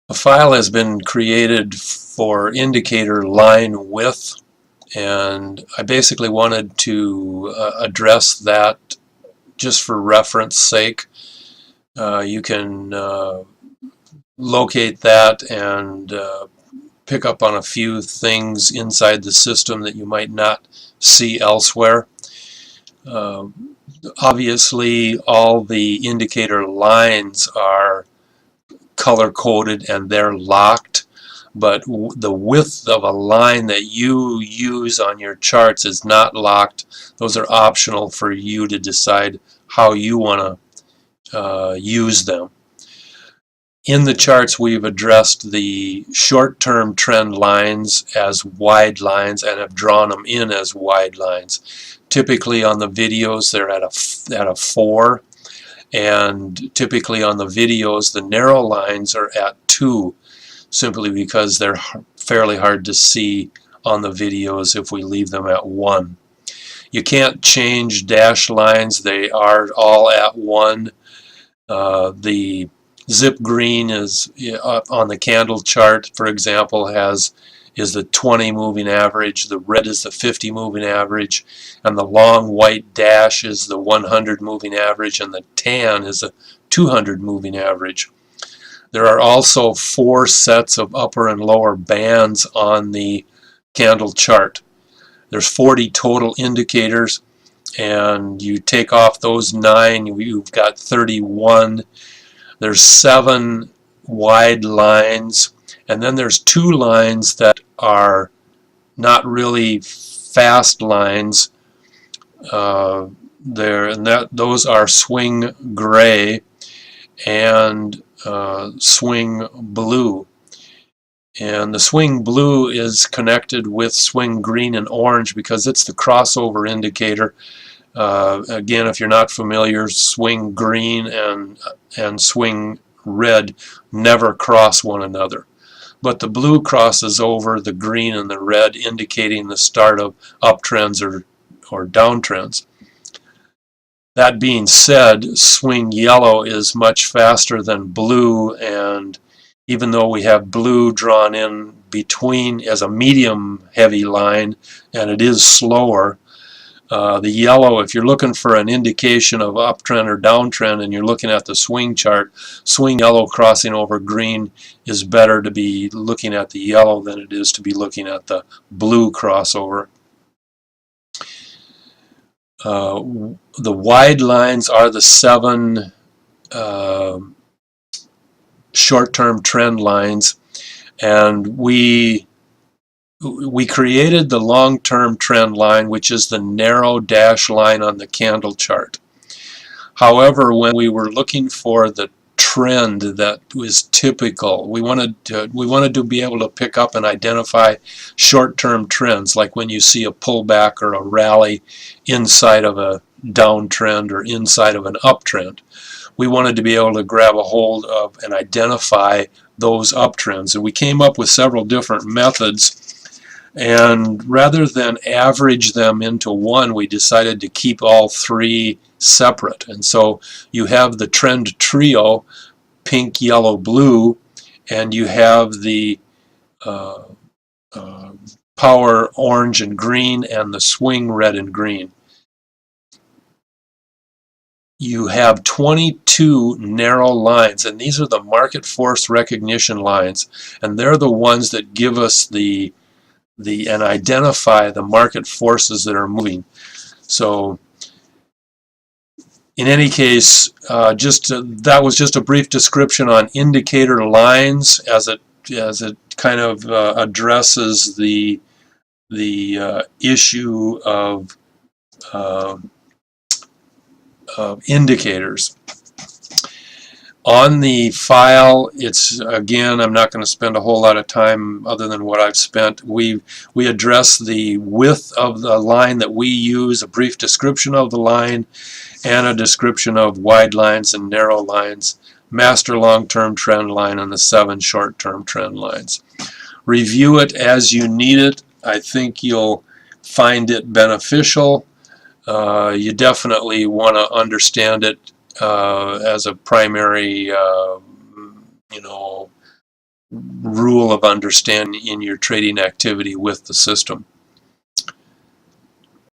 A file has been created for indicator line width, and I basically wanted to address that just for reference sake. You can locate that and pick up on a few things inside the system that you might not see elsewhere. Uh, Obviously, all the indicator lines are color coded and they're locked, but the width of a line that you use on your charts is not locked. Those are optional for you to decide how you want to use them. In the charts, we've addressed the short-term trend lines as wide lines and have drawn them in as wide lines. Typically on the videos, they're at a 4, and typically on the videos, the narrow lines are at 2, simply because they're fairly hard to see on the videos if we leave them at 1. You can't change dash lines, they are all at 1. The zip green is on the candle chart, for example, is the 20 moving average, the red is the 50 moving average, and the long white dash is the 100 moving average, and the tan is a 200 moving average. There are also 4 sets of upper and lower bands on the candle chart. There's 40 total indicators, and you take off those 9, you've got 31. There's 7 wide lines, and then there's 2 lines that are not really fast lines. Those are swing gray and swing blue. And the swing blue is connected with swing green and orange because it's the crossover indicator. Again, if you're not familiar, swing green and swing red never cross one another. But the blue crosses over the green and the red, indicating the start of uptrends or downtrends. That being said, swing yellow is much faster than blue, and even though we have blue drawn in between as a medium heavy line, and it is slower, the yellow, if you're looking for an indication of uptrend or downtrend and you're looking at the swing chart, swing yellow crossing over green is better to be looking at the yellow than it is to be looking at the blue crossover. The wide lines are the 7 short-term trend lines, and we created the long-term trend line, which is the narrow dash line on the candle chart. However, when we were looking for the trend that was typical, we wanted to be able to pick up and identify short-term trends, like when you see a pullback or a rally inside of a downtrend or inside of an uptrend. We wanted to be able to grab a hold of and identify those uptrends, and we came up with several different methods. And rather than average them into one, we decided to keep all 3 separate. And so you have the trend trio, pink, yellow, blue, and you have the power orange and green and the swing red and green. You have 22 narrow lines, and these are the market force recognition lines, and they're the ones that give us and identify the market forces that are moving. So in any case, that was just a brief description on indicator lines as it kind of addresses the issue of indicators. On the file, it's, again, I'm not going to spend a whole lot of time other than what I've spent. We address the width of the line that we use, a brief description of the line, and a description of wide lines and narrow lines, master long-term trend line, and the 7 short-term trend lines. Review it as you need it. I think you'll find it beneficial. You definitely want to understand it as a primary, rule of understanding in your trading activity with the system.